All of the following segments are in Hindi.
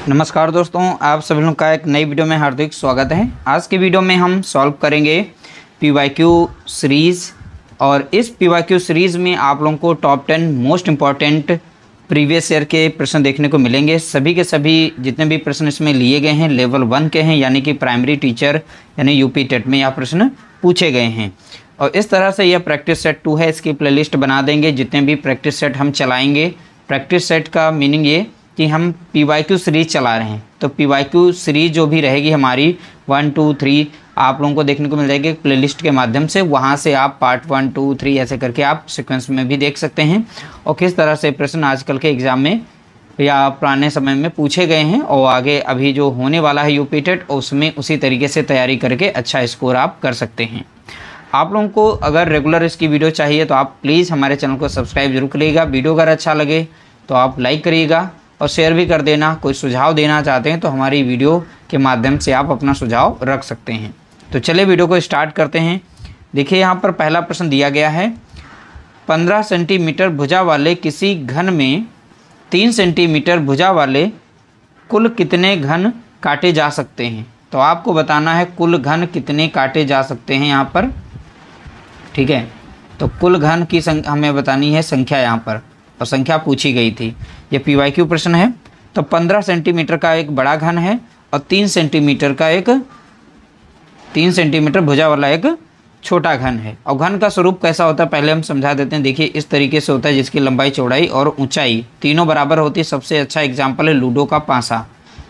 नमस्कार दोस्तों, आप सभी लोगों का एक नई वीडियो में हार्दिक स्वागत है। आज की वीडियो में हम सॉल्व करेंगे पीवाईक्यू सीरीज़ और इस पीवाईक्यू सीरीज़ में आप लोगों को top 10 most important previous year के प्रश्न देखने को मिलेंगे। सभी के सभी जितने भी प्रश्न इसमें लिए गए हैं लेवल 1 के हैं, यानी कि प्राइमरी टीचर यानी यूपी टेट में यह प्रश्न पूछे गए हैं। और इस तरह से यह प्रैक्टिस सेट 2 है, इसकी प्लेलिस्ट बना देंगे। जितने भी प्रैक्टिस सेट हम चलाएँगे, प्रैक्टिस सेट का मीनिंग ये कि हम पीवाईक्यू सीरीज़ चला रहे हैं, तो पीवाईक्यू सीरीज़ जो भी रहेगी हमारी 1, 2, 3 आप लोगों को देखने को मिल जाएगी प्लेलिस्ट के माध्यम से। वहाँ से आप पार्ट 1, 2, 3 ऐसे करके आप सीक्वेंस में भी देख सकते हैं और किस तरह से प्रश्न आजकल के एग्ज़ाम में या पुराने समय में पूछे गए हैं और आगे अभी जो होने वाला है यूपी टेट उसमें उसी तरीके से तैयारी करके अच्छा स्कोर आप कर सकते हैं। आप लोगों को अगर रेगुलर इसकी वीडियो चाहिए तो आप प्लीज़ हमारे चैनल को सब्सक्राइब जरूर करिएगा। वीडियो अगर अच्छा लगे तो आप लाइक करिएगा और शेयर भी कर देना। कोई सुझाव देना चाहते हैं तो हमारी वीडियो के माध्यम से आप अपना सुझाव रख सकते हैं। तो चलिए वीडियो को स्टार्ट करते हैं। देखिए यहाँ पर पहला प्रश्न दिया गया है, 15 सेंटीमीटर भुजा वाले किसी घन में 3 सेंटीमीटर भुजा वाले कुल कितने घन काटे जा सकते हैं। तो आपको बताना है कुल घन कितने काटे जा सकते हैं यहाँ पर, ठीक है। तो कुल घन की हमें बतानी है संख्या यहाँ पर, और संख्या पूछी गई थी। ये पीवाईक्यू प्रश्न है। तो 15 सेंटीमीटर का एक बड़ा घन है और 3 सेंटीमीटर भुजा वाला एक छोटा घन है। और घन का स्वरूप कैसा होता है पहले हम समझा देते हैं। देखिए इस तरीके से होता है जिसकी लंबाई, चौड़ाई और ऊंचाई तीनों बराबर होती है। सबसे अच्छा एग्जाम्पल है लूडो का पासा।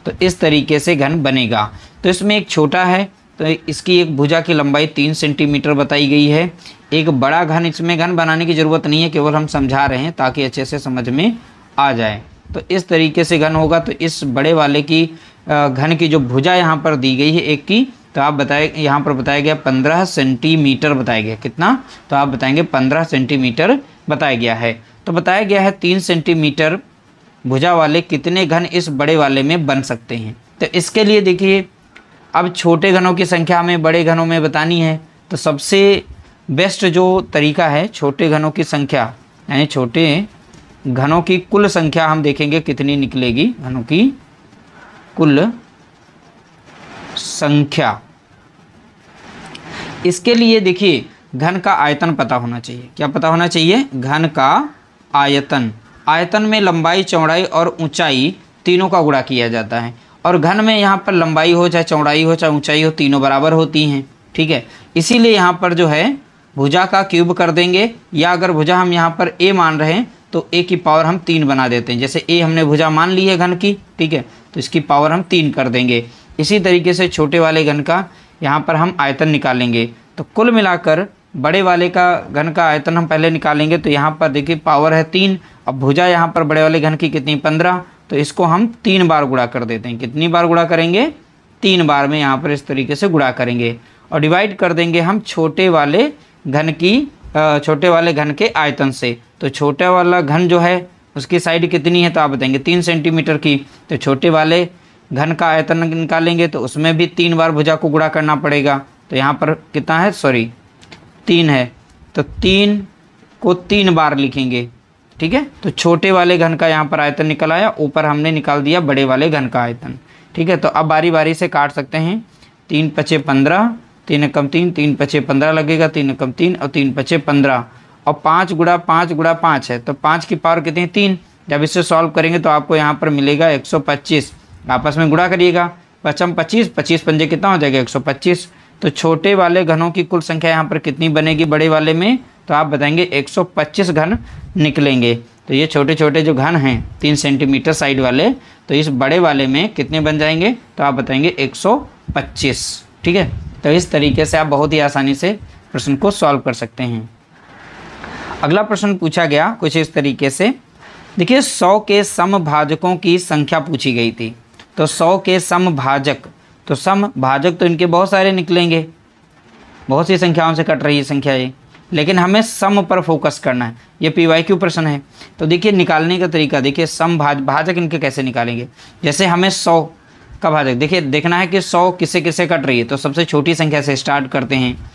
तो इस तरीके से घन बनेगा। तो इसमें एक छोटा है तो इसकी एक भुजा की लंबाई 3 सेंटीमीटर बताई गई है। एक बड़ा घन, इसमें घन बनाने की ज़रूरत नहीं है, केवल हम समझा रहे हैं ताकि अच्छे से समझ में आ जाए। तो इस तरीके से घन होगा। तो इस बड़े वाले की घन की जो भुजा यहाँ पर दी गई है एक की, तो आप बताए यहाँ पर बताया गया 15 सेंटीमीटर बताया गया। कितना? तो आप बताएंगे 15 सेंटीमीटर बताया गया है। तो बताया गया है 3 सेंटीमीटर भुजा वाले कितने घन इस बड़े वाले में बन सकते हैं। तो इसके लिए देखिए अब छोटे घनों की संख्या हमें बड़े घनों में बतानी है। तो सबसे बेस्ट जो तरीका है छोटे घनों की संख्या, यानी छोटे घनों की कुल संख्या हम देखेंगे कितनी निकलेगी। घनों की कुल संख्या, इसके लिए देखिए घन का आयतन पता होना चाहिए। क्या पता होना चाहिए? घन का आयतन। आयतन में लंबाई, चौड़ाई और ऊंचाई तीनों का गुणा किया जाता है। और घन में यहाँ पर लंबाई हो चाहे चौड़ाई हो चाहे ऊंचाई हो तीनों बराबर होती हैं, ठीक है। इसीलिए यहाँ पर जो है भुजा का क्यूब कर देंगे, या अगर भुजा हम यहाँ पर a मान रहे हैं तो a की पावर हम 3 बना देते हैं। जैसे a हमने भुजा मान ली है घन की, ठीक है, तो इसकी पावर हम 3 कर देंगे। इसी तरीके से छोटे वाले घन का यहाँ पर हम आयतन निकालेंगे। तो कुल मिलाकर बड़े वाले का घन का आयतन हम पहले निकालेंगे। तो यहाँ पर देखिए पावर है 3। अब भुजा यहाँ पर बड़े वाले घन की कितनी? 15। तो इसको हम 3 बार गुणा कर देते हैं। कितनी बार गुणा करेंगे? 3 बार में यहाँ पर इस तरीके से गुणा करेंगे और डिवाइड कर देंगे हम छोटे वाले घन के आयतन से। तो छोटा वाला घन जो है उसकी साइड कितनी है? तो आप बताएंगे 3 सेंटीमीटर की। तो छोटे वाले घन का आयतन निकालेंगे तो उसमें भी 3 बार भुजा को गुणा करना पड़ेगा। तो यहाँ पर कितना है? 3 है। तो 3 को 3 बार लिखेंगे, ठीक है। तो छोटे वाले घन का यहाँ पर आयतन निकल आया, ऊपर हमने निकाल दिया बड़े वाले घन का आयतन, ठीक है। तो अब बारी बारी से काट सकते हैं। 3 पचे 15, 3 कम 3, 3 पचे 15 लगेगा, 3 कम 3 और 3 पचे 15 और 5 गुणा 5 है। तो 5 की पावर कितनी? 3। जब इसे सॉल्व करेंगे तो आपको यहाँ पर मिलेगा 125। आपस में गुणा करिएगा, 5 25, 25 पंजे कितना हो जाएगा? 125। तो छोटे वाले घनों की कुल संख्या यहाँ पर कितनी बनेगी बड़े वाले में? तो आप बताएंगे 125 घन निकलेंगे। तो ये छोटे छोटे जो घन हैं 3 सेंटीमीटर साइड वाले, तो इस बड़े वाले में कितने बन जाएंगे? तो आप बताएंगे 125, ठीक है। तो इस तरीके से आप बहुत ही आसानी से प्रश्न को सॉल्व कर सकते हैं। अगला प्रश्न पूछा गया कुछ इस तरीके से। देखिए 100 के समभाजकों की संख्या पूछी गई थी। तो 100 के समभाजक, तो समभाजक तो इनके बहुत सारे निकलेंगे, बहुत सी संख्याओं से कट रही है संख्या ये, लेकिन हमें सम पर फोकस करना है। ये पीवाईक्यू प्रश्न है। तो देखिए निकालने का तरीका, देखिए भाजक इनके कैसे निकालेंगे। जैसे हमें 100 का भाजक देखिए देखना है कि 100 किसे किसे कट रही है। तो सबसे छोटी संख्या से स्टार्ट करते हैं।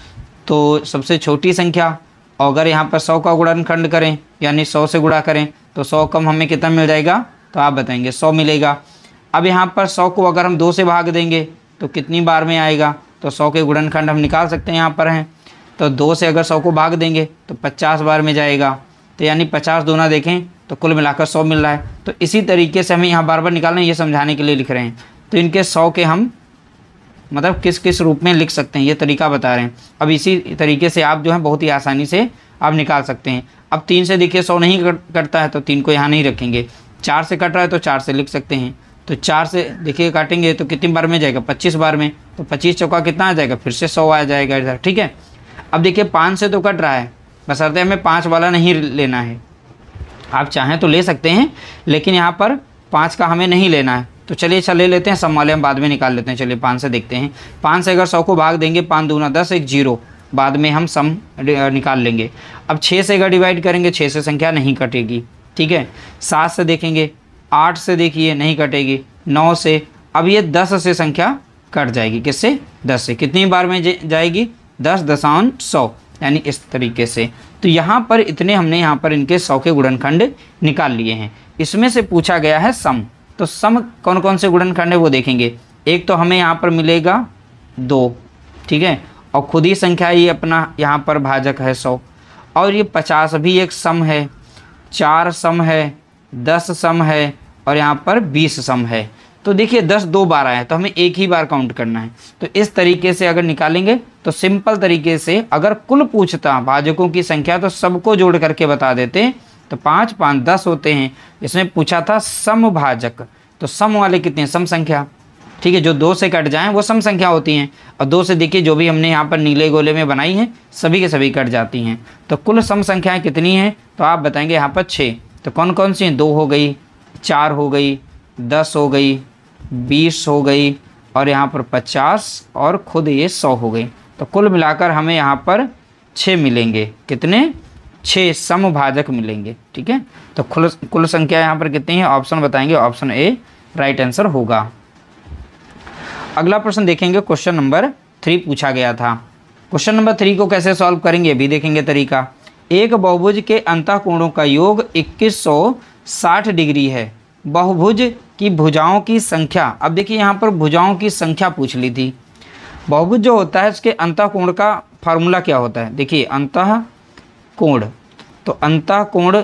तो सबसे छोटी संख्या, अगर यहाँ पर 100 का गुणनखंड करें यानी 100 से गुणा करें तो 100 कम हमें कितना मिल जाएगा? तो आप बताएंगे 100 मिलेगा। अब यहाँ पर 100 को अगर हम 2 से भाग देंगे तो कितनी बार में आएगा, तो 100 के गुणनखंड हम निकाल सकते हैं, यहाँ पर हैं। तो 2 से अगर 100 को भाग देंगे तो 50 बार में जाएगा, तो यानी 50 दूना देखें तो कुल मिलाकर 100 मिल रहा है। तो इसी तरीके से हमें यहाँ बार बार निकालना है, ये समझाने के लिए लिख रहे हैं। तो इनके 100 के हम मतलब किस किस रूप में लिख सकते हैं ये तरीका बता रहे हैं। अब इसी तरीके से आप जो है बहुत ही आसानी से आप निकाल सकते हैं। अब 3 से देखिए 100 नहीं कटता है तो 3 को यहाँ नहीं रखेंगे। 4 से कट रहा है तो 4 से लिख सकते हैं। तो 4 से देखिए काटेंगे तो कितनी बार में जाएगा, 25 बार में। तो 25 चौका कितना आ जाएगा, फिर से 100 आ जाएगा इधर, ठीक है। अब देखिए 5 से तो कट रहा है, बशर्ते हमें 5 वाला नहीं लेना है। आप चाहें तो ले सकते हैं, लेकिन यहाँ पर 5 का हमें नहीं लेना है। तो चलिए ले लेते हैं, सम वाले हम बाद में निकाल लेते हैं। चलिए 5 से देखते हैं। 5 से अगर 100 को भाग देंगे, 5 दूना 10, 1 0, बाद में हम सम निकाल लेंगे। अब 6 से अगर डिवाइड करेंगे, 6 से संख्या नहीं कटेगी, ठीक है। 7 से देखेंगे, 8 से देखिए नहीं कटेगी, 9 से, अब ये 10 से संख्या कट जाएगी। किससे, 10 से। कितनी बार में जाएगी, 10,100, यानी इस तरीके से। तो यहाँ पर इतने हमने यहाँ पर इनके 100 के गुणनखंड निकाल लिए हैं। इसमें से पूछा गया है सम। तो सम कौन कौन से गुणनखंड है वो देखेंगे। एक तो हमें यहाँ पर मिलेगा 2, ठीक है, और खुद ही संख्या ये अपना यहाँ पर भाजक है 100, और ये 50 भी एक सम है, 4 सम है, 10 सम है, और यहाँ पर 20 सम है। तो देखिए 10 2 बार आया है, तो हमें एक ही बार काउंट करना है। तो इस तरीके से अगर निकालेंगे तो सिंपल तरीके से, अगर कुल पूछता भाजकों की संख्या तो सबको जोड़ करके बता देते। तो 5 5 10 होते हैं। इसमें पूछा था सम भाजक, तो सम वाले कितने, सम संख्या, ठीक है, जो 2 से कट जाएं वो सम संख्या होती हैं। और 2 से देखिए जो भी हमने यहाँ पर नीले गोले में बनाई हैं सभी के सभी कट जाती हैं। तो कुल सम संख्याएँ कितनी हैं, तो आप बताएंगे यहाँ पर 6। तो कौन कौन सी हैं, 2 हो गई, 4 हो गई, 10 हो गई, 20 हो गई, और यहाँ पर 50, और खुद ये 100 हो गई। तो कुल मिलाकर हमें यहाँ पर 6 मिलेंगे। कितने, 6 समभाजक मिलेंगे, ठीक है। तो कुल संख्या यहाँ पर कितनी है, ऑप्शन बताएंगे, ऑप्शन ए राइट आंसर होगा। अगला प्रश्न देखेंगे, क्वेश्चन नंबर 3 पूछा गया था। क्वेश्चन नंबर 3 को कैसे सॉल्व करेंगे भी देखेंगे तरीका। एक बहुभुज के अंतःकोणों का योग 2160 डिग्री है। बहुभुज की भुजाओं की संख्या, अब देखिए यहाँ पर भुजाओं की संख्या पूछ ली थी। बहुभुज जो होता है उसके अंतःकोण का फार्मूला क्या होता है, देखिए अंतःकोण, तो अंतःकोण,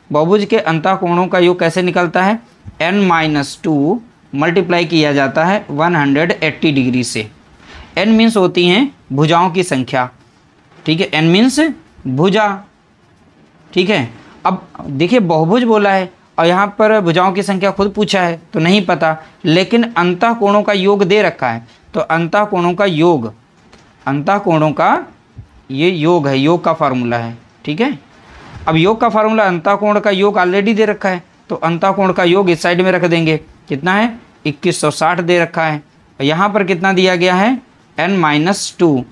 बहुभुज के अंतःकोणों का योग कैसे निकलता है, n-2 मल्टीप्लाई किया जाता है 180 डिग्री से। n मीन्स होती हैं भुजाओं की संख्या, ठीक है, n मीन्स भुजा, ठीक है। अब देखिए बहुभुज बोला है और यहाँ पर भुजाओं की संख्या खुद पूछा है तो नहीं पता, लेकिन अंतःकोणों का योग दे रखा है। तो अंतःकोणों का योग, अंतःकोणों का ये योग है, योग का फार्मूला है, ठीक है। अब योग का फार्मूला, अंतःकोण का योग ऑलरेडी दे रखा है, तो अंतःकोण का योग इस साइड में रख देंगे। कितना है, 2160 दे रखा है। और यहाँ पर कितना दिया गया है, n-2,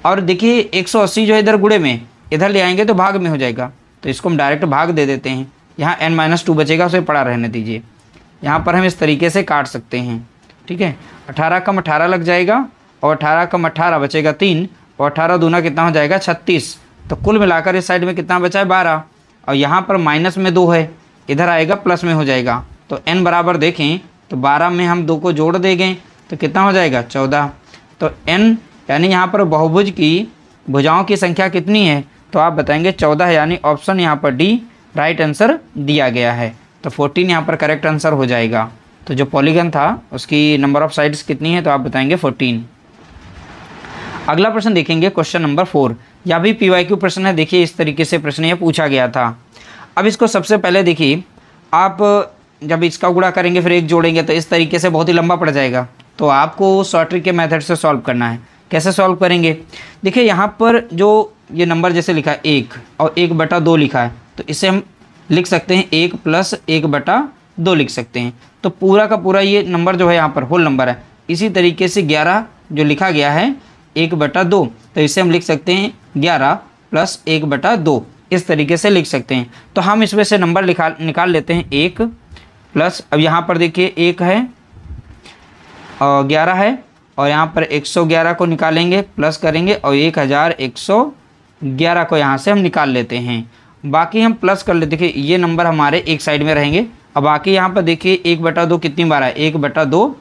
और देखिए 180 जो है इधर गुणे में, इधर ले आएंगे तो भाग में हो जाएगा, तो इसको हम डायरेक्ट भाग दे देते हैं। यहाँ n-2 बचेगा, उसे पड़ा रहने दीजिए। यहाँ पर हम इस तरीके से काट सकते हैं, ठीक है। 18 कम 18 लग जाएगा, और 18 कम 18 बचेगा 3, और 18 दूना कितना हो जाएगा 36। तो कुल मिलाकर इस साइड में कितना बचा है 12, और यहाँ पर माइनस में 2 है, इधर आएगा प्लस में हो जाएगा। तो n बराबर देखें तो 12 में हम 2 को जोड़ देंगे तो कितना हो जाएगा 14। तो n यानी यहाँ पर बहुभुज की भुजाओं की संख्या कितनी है, तो आप बताएंगे 14, यानी ऑप्शन यहाँ पर डी राइट आंसर दिया गया है। तो 14 यहाँ पर करेक्ट आंसर हो जाएगा। तो जो पॉलीगन था उसकी नंबर ऑफ साइड्स कितनी है, तो आप बताएंगे 14। अगला प्रश्न देखेंगे, क्वेश्चन नंबर 4, या भी PYQ प्रश्न है। देखिए इस तरीके से प्रश्न यह पूछा गया था। अब इसको सबसे पहले देखिए, आप जब इसका गुणा करेंगे फिर एक जोड़ेंगे तो इस तरीके से बहुत ही लंबा पड़ जाएगा। तो आपको शॉर्ट ट्रिक के मेथड से सॉल्व करना है। कैसे सॉल्व करेंगे, देखिए यहाँ पर जो ये नंबर जैसे लिखा है 1 और 1/2 लिखा है, तो इसे हम लिख सकते हैं 1 + 1/2 लिख सकते हैं। तो पूरा का पूरा ये नंबर जो है यहाँ पर होल नंबर है। इसी तरीके से 11 जो लिखा गया है 1/2, तो इसे हम लिख सकते हैं 11 + 1/2, इस तरीके से लिख सकते हैं। तो हम इसमें से नंबर निकाल लेते हैं 1 प्लस, अब यहाँ पर देखिए 1 है और 11 है, और यहाँ पर 111 को निकालेंगे, प्लस करेंगे, और 1111 को यहाँ से हम निकाल लेते हैं। बाकी हम प्लस कर लेते, देखिए ये नंबर हमारे एक साइड में रहेंगे अब बाकी यहाँ पर देखिए 1/2 कितनी बार है, 1/2,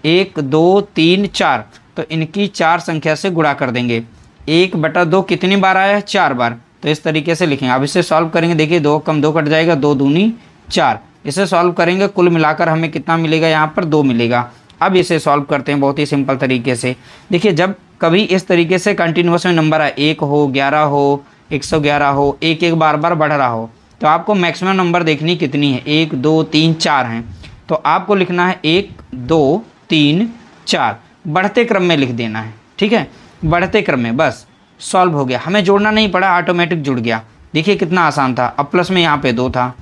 1 2 3 4, तो इनकी 4 संख्या से गुणा कर देंगे। 1/2 कितनी बार आया है, 4 बार, तो इस तरीके से लिखेंगे। अब इसे सॉल्व करेंगे, देखिए 2 कम 2 कट जाएगा, 2 दूनी 4, इसे सॉल्व करेंगे कुल मिलाकर हमें कितना मिलेगा, यहाँ पर 2 मिलेगा। अब इसे सॉल्व करते हैं बहुत ही सिंपल तरीके से। देखिए जब कभी इस तरीके से कंटिन्यूस में नंबर है, 1 हो, 11 हो, 111 हो, एक एक बार बार बढ़ रहा हो, तो आपको मैक्सिमम नंबर देखनी कितनी है, 1 2 3 4 हैं, तो आपको लिखना है 1 2 3 4, बढ़ते क्रम में लिख देना है, ठीक है, बढ़ते क्रम में, बस सॉल्व हो गया। हमें जोड़ना नहीं पड़ा, ऑटोमेटिक जुड़ गया। देखिए कितना आसान था। अब प्लस में यहाँ पे 2 था,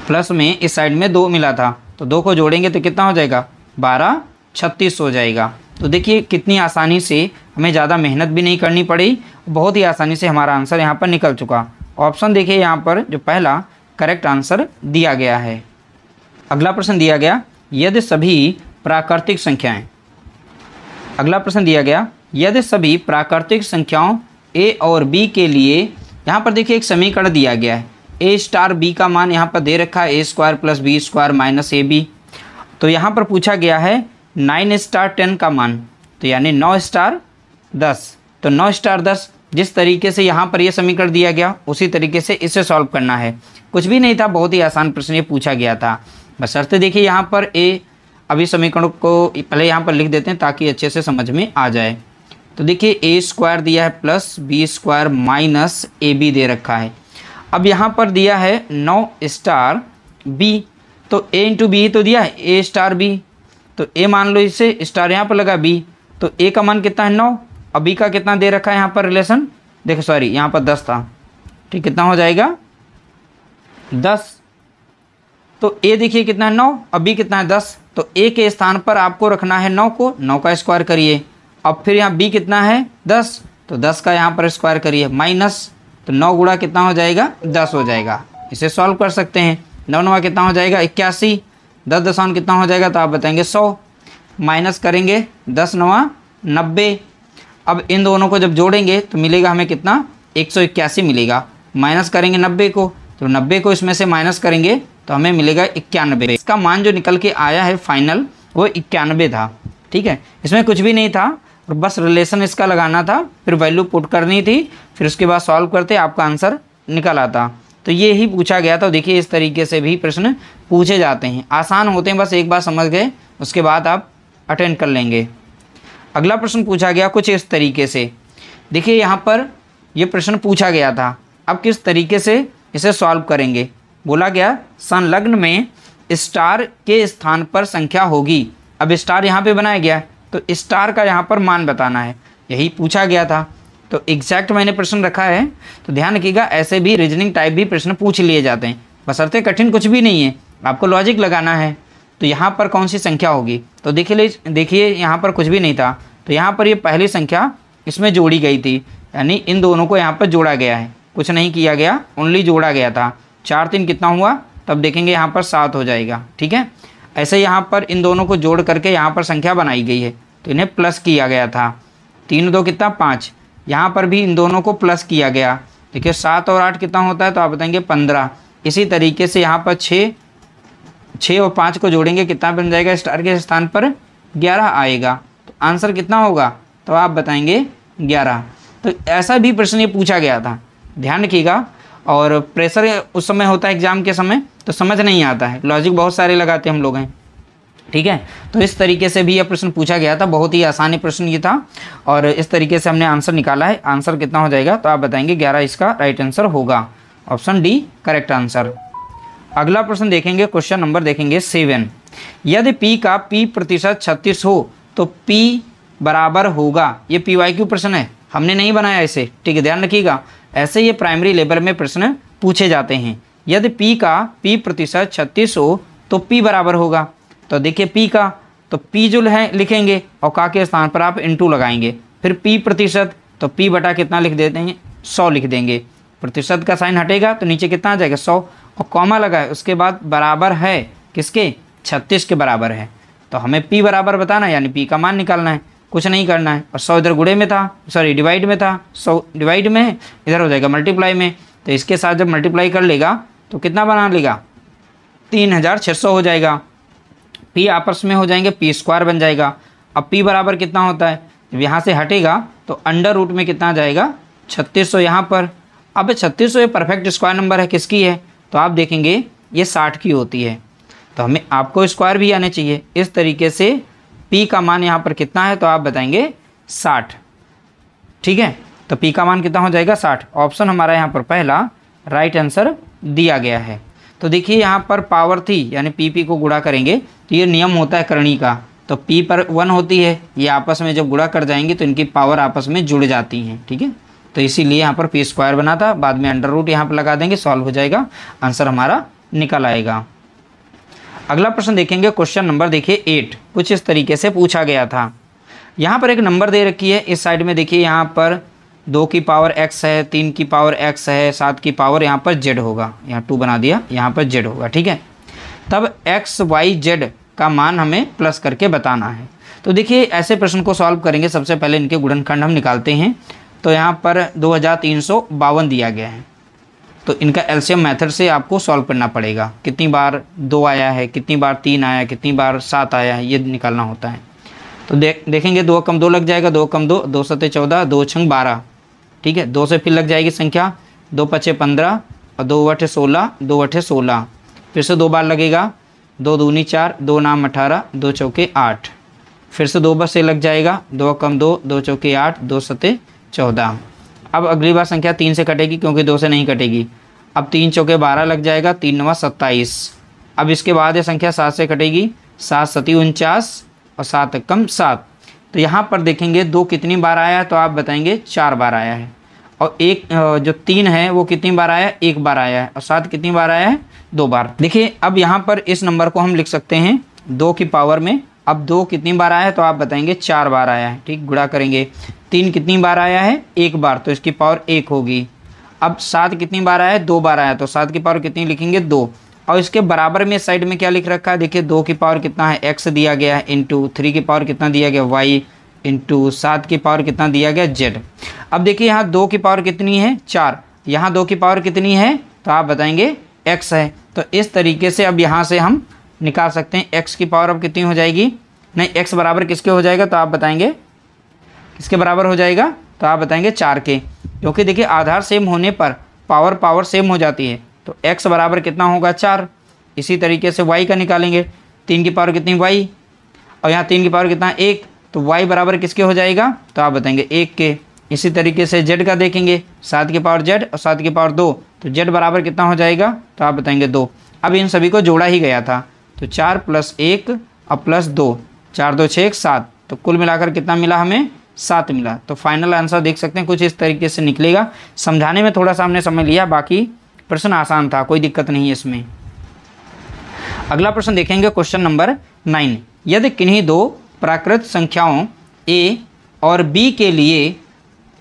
प्लस में इस साइड में 2 मिला था, तो 2 को जोड़ेंगे तो कितना हो जाएगा, 12 36 हो जाएगा। तो देखिए कितनी आसानी से, हमें ज़्यादा मेहनत भी नहीं करनी पड़ी, बहुत ही आसानी से हमारा आंसर यहाँ पर निकल चुका। ऑप्शन देखिए यहाँ पर जो पहला करेक्ट आंसर दिया गया है। अगला प्रश्न दिया गया, यदि सभी प्राकृतिक संख्याएं, अगला प्रश्न दिया गया, यदि सभी प्राकृतिक संख्याओं a और b के लिए, यहाँ पर देखिए एक समीकरण दिया गया है, a स्टार b का मान यहाँ पर दे रखा है a² + b² - ab, तो यहाँ पर पूछा गया है 9 स्टार 10 का मान, तो यानी 9 स्टार 10, तो 9 स्टार 10, जिस तरीके से यहाँ पर ये समीकरण दिया गया उसी तरीके से इसे सॉल्व करना है। कुछ भी नहीं था, बहुत ही आसान प्रश्न ये पूछा गया था। बशर्ते देखिए यहाँ पर ए, अभी समीकरण को पहले यहाँ पर लिख देते हैं ताकि अच्छे से समझ में आ जाए। तो देखिए a² दिया है + b² - ab दे रखा है। अब यहाँ पर दिया है 9 स्टार b, तो a × b तो दिया है, a स्टार b, तो a मान लो, इसे स्टार यहाँ पर लगा b, तो a का मान कितना है 9, और b का कितना दे रखा है यहाँ पर रिलेशन, देखो सॉरी यहाँ पर 10 था, ठीक, कितना हो जाएगा 10, तो a देखिए कितना है 9 और b कितना है 10, तो a के स्थान पर आपको रखना है 9 को, 9 का स्क्वायर करिए। अब फिर यहाँ b कितना है 10, तो 10 का यहाँ पर स्क्वायर करिए, माइनस, तो 9 गुणा कितना हो जाएगा 10 हो जाएगा। इसे सॉल्व कर सकते हैं, 9 9 कितना हो जाएगा 81, 10 दशमलव कितना हो जाएगा, तो आप बताएंगे 100, माइनस करेंगे 10 9 90। अब इन दोनों को जब जोड़ेंगे तो मिलेगा हमें कितना 181 मिलेगा, माइनस करेंगे 90 को, तो 90 को इसमें से माइनस करेंगे तो हमें मिलेगा 91। इसका मान जो निकल के आया है फाइनल वो 91 था, ठीक है, इसमें कुछ भी नहीं था, और बस रिलेशन इसका लगाना था, फिर वैल्यू पुट करनी थी, फिर उसके बाद सॉल्व करते आपका आंसर निकल आता। तो ये ही पूछा गया था। देखिए इस तरीके से भी प्रश्न पूछे जाते हैं, आसान होते हैं, बस एक बार समझ गए उसके बाद आप अटेंड कर लेंगे। अगला प्रश्न पूछा गया कुछ इस तरीके से, देखिए यहाँ पर ये प्रश्न पूछा गया था, अब किस तरीके से इसे सॉल्व करेंगे। बोला गया संलग्न में स्टार के स्थान पर संख्या होगी। अब स्टार यहाँ पे बनाया गया, तो स्टार का यहाँ पर मान बताना है, यही पूछा गया था। तो एग्जैक्ट मैंने प्रश्न रखा है, तो ध्यान रखिएगा, ऐसे भी रीजनिंग टाइप भी प्रश्न पूछ लिए जाते हैं, बशर्ते कठिन कुछ भी नहीं है, आपको लॉजिक लगाना है। तो यहाँ पर कौन सी संख्या होगी, तो देखिए यहाँ पर कुछ भी नहीं था, तो यहाँ पर ये पहली संख्या इसमें जोड़ी गई थी, यानी इन दोनों को यहाँ पर जोड़ा गया है, कुछ नहीं किया गया, ओनली जोड़ा गया था। 4 3 कितना हुआ, तब देखेंगे यहाँ पर 7 हो जाएगा, ठीक है। ऐसे यहाँ पर इन दोनों को जोड़ करके यहाँ पर संख्या बनाई गई है, तो इन्हें प्लस किया गया था। 3 2 कितना 5, यहाँ पर भी इन दोनों को प्लस किया गया। देखिए 7 और 8 कितना होता है, तो आप बताएंगे 15। इसी तरीके से यहाँ पर 6 और 5 को जोड़ेंगे, कितना बन जाएगा, स्टार के स्थान पर 11 आएगा। तो आंसर कितना होगा, तो आप बताएंगे 11। तो ऐसा भी प्रश्न ये पूछा गया था, ध्यान रखिएगा। और प्रेशर उस समय होता है एग्जाम के समय, तो समझ नहीं आता है, लॉजिक बहुत सारे लगाते हम लोग हैं, ठीक है। तो इस तरीके से भी यह प्रश्न पूछा गया था, बहुत ही आसानी प्रश्न ये था, और इस तरीके से हमने आंसर निकाला है। आंसर कितना हो जाएगा, तो आप बताएंगे 11 इसका राइट आंसर होगा, ऑप्शन डी करेक्ट आंसर। अगला प्रश्न देखेंगे, क्वेश्चन नंबर देखेंगे 7। यदि p का p% 36 हो तो p बराबर होगा। ये PYQ प्रश्न है, हमने नहीं बनाया इसे, ठीक है, ध्यान रखिएगा। ऐसे ये प्राइमरी लेवल में प्रश्न पूछे जाते हैं। यदि p का p% 36 हो तो p बराबर होगा। तो देखिए p का, तो p जो है लिखेंगे और का के स्थान पर आप इंटू लगाएंगे, फिर p%, तो p बटा कितना लिख देते हैं 100 लिख देंगे, प्रतिशत का साइन हटेगा तो नीचे कितना आ जाएगा 100, और कॉमा लगा है, उसके बाद बराबर है किसके, 36 के बराबर है। तो हमें p बराबर बताना है, यानी p का मान निकालना है, कुछ नहीं करना है। और 100 इधर गुणे में था, सॉरी डिवाइड में था, 100 डिवाइड में है, इधर हो जाएगा मल्टीप्लाई में। तो इसके साथ जब मल्टीप्लाई कर लेगा तो कितना बना लेगा 3600 हो जाएगा। पी आपस में हो जाएंगे, पी स्क्वायर बन जाएगा। अब पी बराबर कितना होता है, जब यहाँ से हटेगा तो अंडर रूट में कितना आ जाएगा 3600 यहाँ पर। अब 3600 ये परफेक्ट स्क्वायर नंबर है, किसकी है, तो आप देखेंगे ये 60 की होती है, तो हमें आपको स्क्वायर भी आने चाहिए। इस तरीके से पी का मान यहाँ पर कितना है, तो आप बताएंगे 60। ठीक है, तो पी का मान कितना हो जाएगा 60। ऑप्शन हमारा यहाँ पर पहला राइट आंसर दिया गया है। तो देखिए यहाँ पर पावर थी यानी पी को गुणा करेंगे तो ये नियम होता है करनी का, तो पी पर 1 होती है, ये आपस में जब गुणा कर जाएंगे तो इनकी पावर आपस में जुड़ जाती हैं। ठीक है, तो इसीलिए यहाँ पर पी स्क्वायर बना था, बाद में अंडर रूट यहाँ पर लगा देंगे, सॉल्व हो जाएगा, आंसर हमारा निकल आएगा। अगला प्रश्न देखेंगे, क्वेश्चन नंबर देखिए 8, कुछ इस तरीके से पूछा गया था। यहाँ पर एक नंबर दे रखी है, इस साइड में देखिए यहाँ पर 2 की पावर x है, 3 की पावर x है, 7 की पावर यहाँ पर z होगा, यहाँ 2 बना दिया, यहाँ पर z होगा। ठीक है, तब x y z का मान हमें प्लस करके बताना है। तो देखिए ऐसे प्रश्न को सॉल्व करेंगे, सबसे पहले इनके गुणनखंड हम निकालते हैं। तो यहाँ पर 2352 दिया गया है, तो इनका एलसीएम मेथड से आपको सॉल्व करना पड़ेगा। कितनी बार 2 आया है, कितनी बार 3 आया है, कितनी बार 7 आया है, ये निकालना होता है। तो देखेंगे 2 कम 2 लग जाएगा, 2 कम 2, 2 सत्ते 14, 2 छंग 12। ठीक है, 2 से फिर लग जाएगी संख्या, 2 पचे 15 और 2 अठे 16, 2 अठे 16, फिर से 2 बार लगेगा, 2 दूनी 4, 2 नाम 18, 2 चौके 8, फिर से 2 बस से लग जाएगा, 2 कम 2, 2 चौके 8, 2 सत्ते 14। अब अगली बार संख्या 3 से कटेगी क्योंकि 2 से नहीं कटेगी। अब 3 चौके 12 लग जाएगा, 3 नवा 27। अब इसके बाद ये संख्या 7 से कटेगी, 7 सती 49 और 7 कम 7। तो यहाँ पर देखेंगे 2 कितनी बार आया है, तो आप बताएंगे 4 बार आया है। और एक जो 3 है वो कितनी बार आया है, 1 बार आया है। और 7 कितनी बार आया है, 2 बार। देखिए अब यहाँ पर इस नंबर को हम लिख सकते हैं 2 की पावर में। अब 2 कितनी बार आया है, तो आप बताएंगे 4 बार आया है। ठीक, गुणा करेंगे। 3 कितनी बार आया है, 1 बार, तो इसकी पावर 1 होगी। अब 7 कितनी बार आया है, 2 बार आया, तो 7 की पावर कितनी लिखेंगे, 2। और इसके बराबर में साइड में क्या लिख रखा है, देखिए 2 की पावर कितना है, x दिया गया है, इंटू 3 की पावर कितना दिया गया, y, इंटू 7 की पावर कितना दिया गया, z। अब देखिए यहाँ 2 की पावर कितनी है, 4, यहाँ 2 की पावर कितनी है, तो आप बताएंगे x है। तो इस तरीके से अब यहाँ से हम निकाल सकते हैं x की पावर अब कितनी हो जाएगी, नहीं x बराबर किसके हो जाएगा, तो आप बताएंगे किसके बराबर हो जाएगा, तो आप बताएंगे 4 के। क्योंकि देखिए आधार सेम होने पर पावर सेम हो जाती है, तो x बराबर कितना होगा, 4। इसी तरीके से y का निकालेंगे, 3 की पावर कितनी y, और यहाँ 3 की पावर कितना 1, तो y बराबर किसके हो जाएगा, तो आप बताएंगे 1 के। इसी तरीके से z का देखेंगे, 7 की पावर z और 7 की पावर 2, तो z बराबर कितना हो जाएगा, तो आप बताएंगे 2। अब इन सभी को जोड़ा ही गया था, तो 4 + 1 और +2, 4 2 6 7, तो कुल मिलाकर कितना मिला हमें, 7 मिला। तो फाइनल आंसर देख सकते हैं कुछ इस तरीके से निकलेगा। समझाने में थोड़ा सा हमने समझ लिया, बाकी प्रश्न आसान था, कोई दिक्कत नहीं है इसमें। अगला प्रश्न देखेंगे, क्वेश्चन नंबर 9। यदि किन्हीं 2 प्राकृत संख्याओं a और b के लिए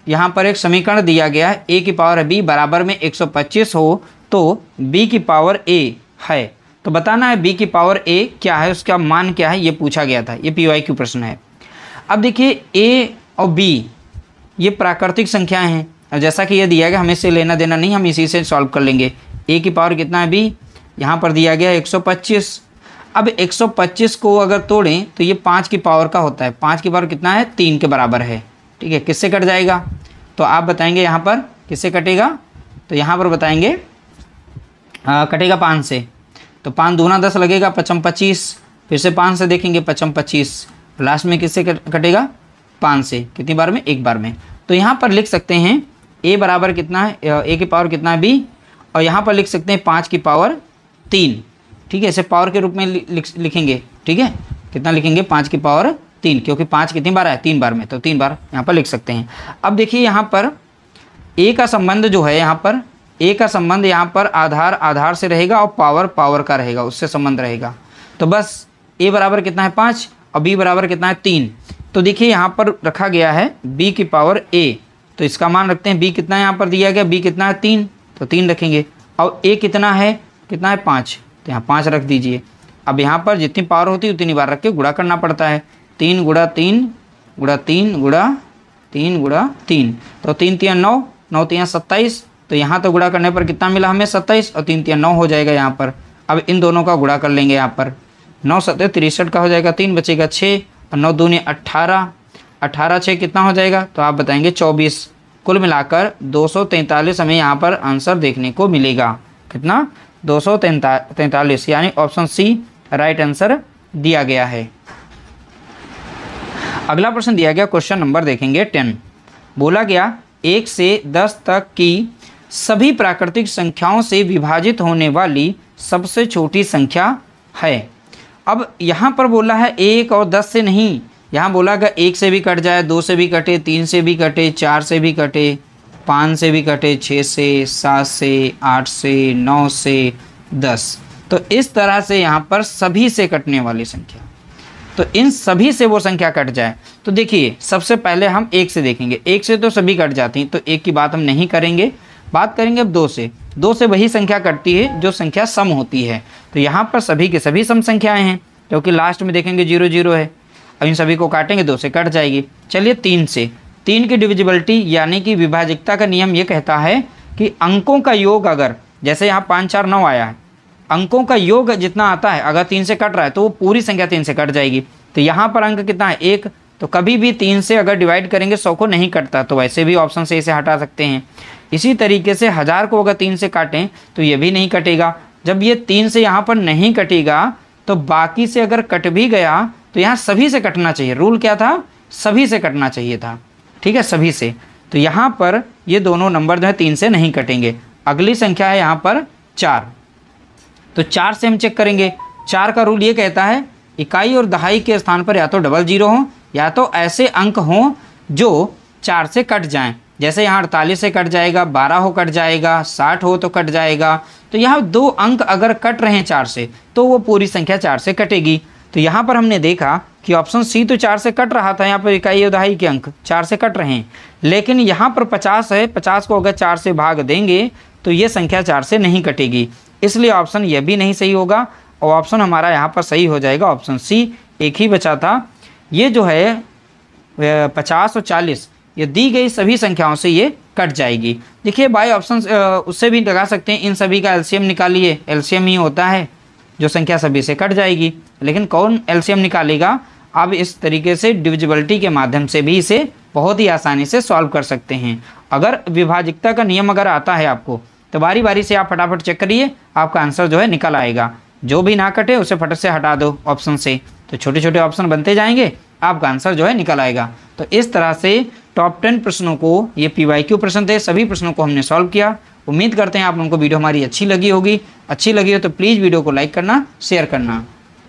यहाँ पर एक समीकरण दिया गया है, a की पावर b बराबर में 125 हो तो b की पावर a है। तो बताना है b की पावर a क्या है, उसका मान क्या है, ये पूछा गया था। ये PYQ प्रश्न है। अब देखिए a और b ये प्राकृतिक संख्याएं हैं, और जैसा कि ये दिया गया हमें इससे लेना देना नहीं, हम इसी से सॉल्व कर लेंगे। a की पावर कितना है b, यहाँ पर दिया गया 125। अब 125 को अगर तोड़ें तो ये 5 की पावर का होता है, 5 की पावर कितना है, 3 के बराबर है। ठीक है, किससे कट जाएगा, तो आप बताएंगे यहाँ पर किससे कटेगा, तो यहाँ पर बताएंगे कटेगा 5 से। तो 5 दूना 10 लगेगा, 5 25, फिर से 5 से देखेंगे, 5 25, लास्ट में किससे कटेगा, 5 से। कितनी बार में, 1 बार में। तो यहाँ पर लिख सकते हैं a बराबर कितना है, a की पावर कितना है b, और यहाँ पर लिख सकते हैं 5 की पावर 3। ठीक है, इसे पावर के रूप में लिखेंगे। ठीक है, कितना लिखेंगे, 5 की पावर 3, क्योंकि 5 कितनी बार है, 3 बार में, तो 3 बार यहाँ पर लिख सकते हैं। अब देखिए यहाँ पर a का संबंध जो है, यहाँ पर a का संबंध यहाँ पर आधार से रहेगा और पावर का रहेगा, उससे संबंध रहेगा। तो बस a बराबर कितना है 5 और b बराबर कितना है 3। तो देखिए यहाँ पर रखा गया है b की पावर a, तो इसका मान रखते हैं, b कितना यहाँ पर दिया गया, b कितना है 3, तो 3 रखेंगे। और a कितना है 5, तो यहाँ 5 रख दीजिए। अब यहाँ पर जितनी पावर होती है उतनी बार रख के गुणा करना पड़ता है, 3 गुणा 3 गुणा 3 गुणा 3 गुणा 3, तो 3 3 9, 9 3 27। तो यहाँ तो गुणा करने पर कितना मिला हमें, 27, और 3 3 9 हो जाएगा यहाँ पर। अब इन दोनों का गुणा कर लेंगे यहाँ पर। 9 सत्ते 63 का हो जाएगा, 3 बचेगा 6 और 9 दूनी 18, 18 6 कितना हो जाएगा, तो आप बताएंगे 24। कुल मिलाकर 243 हमें यहाँ पर आंसर देखने को मिलेगा। कितना, 243, यानी ऑप्शन सी राइट आंसर दिया गया है। अगला प्रश्न दिया गया, क्वेश्चन नंबर देखेंगे 10। बोला गया 1 से 10 तक की सभी प्राकृतिक संख्याओं से विभाजित होने वाली सबसे छोटी संख्या है। अब यहाँ पर बोला है 1 और 10 से नहीं, यहाँ बोला गया 1 से भी कट जाए, 2 से भी कटे, 3 से भी कटे, 4 से भी कटे, 5 से भी कटे, 6 से, 7 से, 8 से, 9 से, 10। तो इस तरह से यहाँ पर सभी से कटने वाली संख्या, तो इन सभी से वो संख्या कट जाए। तो देखिए सबसे पहले हम 1 से देखेंगे, 1 से तो सभी कट जाती हैं, तो 1 की बात हम नहीं करेंगे, बात करेंगे अब 2 से। 2 से वही संख्या कटती है जो संख्या सम होती है, तो यहाँ पर सभी के सभी सम संख्याएं हैं, क्योंकि लास्ट में देखेंगे 0 0 है। अब इन सभी को काटेंगे, 2 से कट जाएगी। चलिए 3 से, 3 की डिविजिबिलिटी यानी कि विभाजिकता का नियम ये कहता है कि अंकों का योग, अगर जैसे यहाँ 5 4 9 आया है, अंकों का योग जितना आता है अगर 3 से कट रहा है तो वो पूरी संख्या 3 से कट जाएगी। तो यहाँ पर अंक कितना है, 1, तो कभी भी 3 से अगर डिवाइड करेंगे 100 को नहीं कटता, तो वैसे भी ऑप्शन से हटा सकते हैं। इसी तरीके से 1000 को अगर 3 से काटें तो ये भी नहीं कटेगा। जब ये 3 से यहाँ पर नहीं कटेगा तो बाकी से अगर कट भी गया तो यहाँ सभी से कटना चाहिए। रूल क्या था, सभी से कटना चाहिए था, ठीक है, सभी से। तो यहाँ पर ये दोनों नंबर जो है 3 से नहीं कटेंगे। अगली संख्या है यहाँ पर 4, तो 4 से हम चेक करेंगे। 4 का रूल ये कहता है इकाई और दहाई के स्थान पर या तो डबल जीरो हो या तो ऐसे अंक हों जो 4 से कट जाएं। जैसे यहाँ 48 से कट जाएगा, 12 हो कट जाएगा, 60 हो तो कट जाएगा। तो यहाँ 2 अंक अगर कट रहे हैं 4 से तो वो पूरी संख्या 4 से कटेगी। तो यहाँ पर हमने देखा कि ऑप्शन सी तो 4 से कट रहा था, यहाँ पर इकाई और दहाई के अंक 4 से कट रहे हैं, लेकिन यहाँ पर 50 है, 50 को अगर 4 से भाग देंगे तो ये संख्या 4 से नहीं कटेगी, इसलिए ऑप्शन यह भी नहीं सही होगा। और ऑप्शन हमारा यहाँ पर सही हो जाएगा, ऑप्शन सी। एक ही बचा था, ये जो है 50 और 40 ये दी गई सभी संख्याओं से ये कट जाएगी। देखिए बाय ऑप्शन उससे भी लगा सकते हैं, इन सभी का एलसीएम निकालिए, एलसीएम ही होता है जो संख्या सभी से कट जाएगी, लेकिन कौन एलसीएम निकालेगा। अब इस तरीके से डिविजिबिलिटी के माध्यम से भी इसे बहुत ही आसानी से सॉल्व कर सकते हैं। अगर विभाजिकता का नियम अगर आता है आपको तो बारी बारी से आप फटाफट चेक करिए, आपका आंसर जो है निकल आएगा। जो भी ना कटे उसे फटक से हटा दो ऑप्शन से, तो छोटे छोटे ऑप्शन बनते जाएंगे, आपका आंसर जो है निकल आएगा। तो इस तरह से टॉप 10 प्रश्नों को, ये PYQ प्रश्न थे, सभी प्रश्नों को हमने सॉल्व किया। उम्मीद करते हैं आप लोगों को वीडियो हमारी अच्छी लगी होगी। अच्छी लगी हो तो प्लीज़ वीडियो को लाइक करना, शेयर करना।